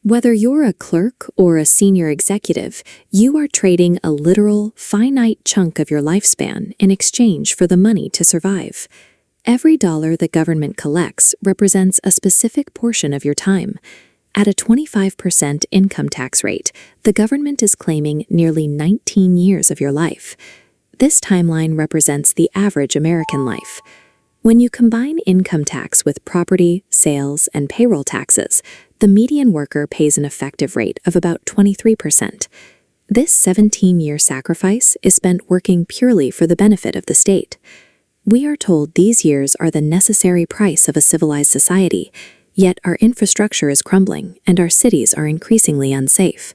Whether you're a clerk or a senior executive, you are trading a literal, finite chunk of your lifespan in exchange for the money to survive. Every dollar the government collects represents a specific portion of your time. At a 25% income tax rate, the government is claiming nearly 19 years of your life. This timeline represents the average American life. When you combine income tax with property, sales, and payroll taxes, the median worker pays an effective rate of about 23%. This 17-year sacrifice is spent working purely for the benefit of the state. We are told these years are the necessary price of a civilized society, yet our infrastructure is crumbling and our cities are increasingly unsafe.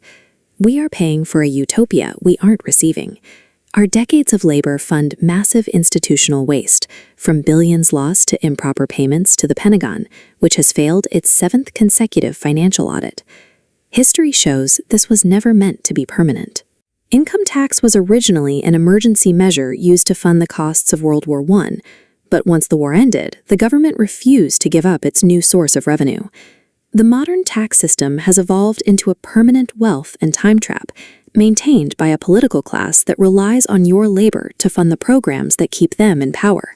We are paying for a utopia we aren't receiving. Our decades of labor fund massive institutional waste, from billions lost to improper payments to the Pentagon, which has failed its 7th consecutive financial audit. History shows this was never meant to be permanent. Income tax was originally an emergency measure used to fund the costs of World War I, but once the war ended, the government refused to give up its new source of revenue. The modern tax system has evolved into a permanent wealth and time trap, maintained by a political class that relies on your labor to fund the programs that keep them in power.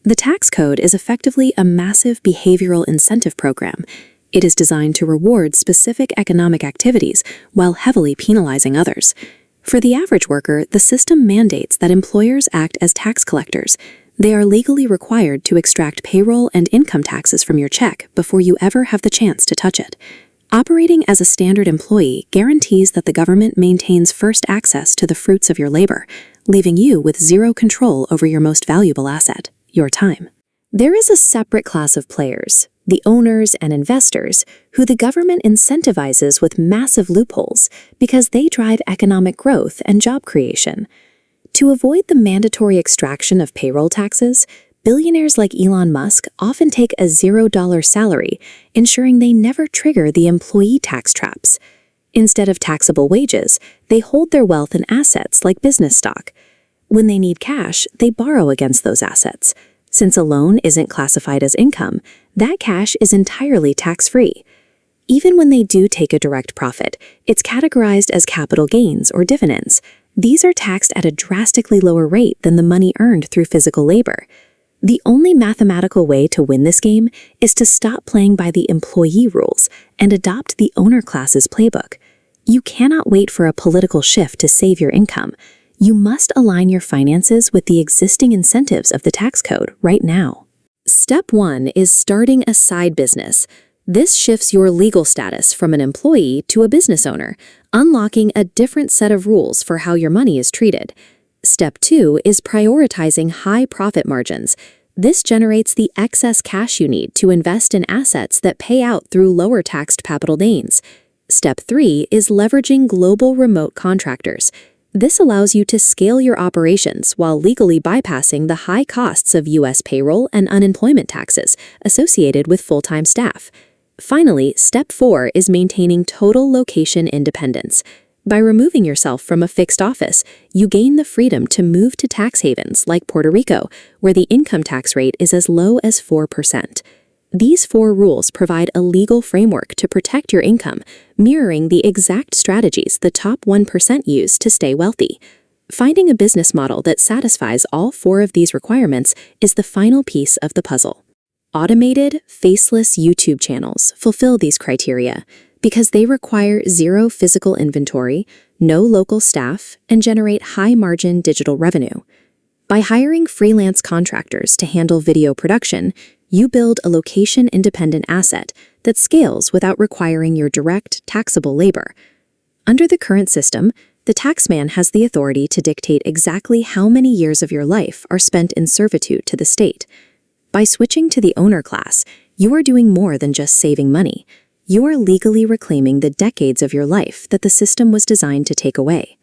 The tax code is effectively a massive behavioral incentive program. It is designed to reward specific economic activities while heavily penalizing others. For the average worker, the system mandates that employers act as tax collectors. They are legally required to extract payroll and income taxes from your check before you ever have the chance to touch it. Operating as a standard employee guarantees that the government maintains first access to the fruits of your labor, leaving you with zero control over your most valuable asset, your time. There is a separate class of players, the owners and investors, who the government incentivizes with massive loopholes because they drive economic growth and job creation. To avoid the mandatory extraction of payroll taxes, billionaires like Elon Musk often take a $0 salary, ensuring they never trigger the employee tax traps. Instead of taxable wages, they hold their wealth in assets like business stock. When they need cash, they borrow against those assets. Since a loan isn't classified as income, that cash is entirely tax-free. Even when they do take a direct profit, it's categorized as capital gains or dividends. These are taxed at a drastically lower rate than the money earned through physical labor. The only mathematical way to win this game is to stop playing by the employee rules and adopt the owner class's playbook. You cannot wait for a political shift to save your income. You must align your finances with the existing incentives of the tax code right now. Step 1 is starting a side business. This shifts your legal status from an employee to a business owner, unlocking a different set of rules for how your money is treated. Step 2 is prioritizing high profit margins. This generates the excess cash you need to invest in assets that pay out through lower taxed capital gains. Step 3 is leveraging global remote contractors. This allows you to scale your operations while legally bypassing the high costs of U.S. payroll and unemployment taxes associated with full-time staff. Finally, Step 4 is maintaining total location independence. By removing yourself from a fixed office, you gain the freedom to move to tax havens like Puerto Rico, where the income tax rate is as low as 4%. These 4 rules provide a legal framework to protect your income, mirroring the exact strategies the top 1% use to stay wealthy. Finding a business model that satisfies all 4 of these requirements is the final piece of the puzzle. Automated, faceless YouTube channels fulfill these criteria because they require zero physical inventory, no local staff, and generate high-margin digital revenue. By hiring freelance contractors to handle video production, you build a location-independent asset that scales without requiring your direct, taxable labor. Under the current system, the taxman has the authority to dictate exactly how many years of your life are spent in servitude to the state. By switching to the owner class, you are doing more than just saving money. You are legally reclaiming the decades of your life that the system was designed to take away.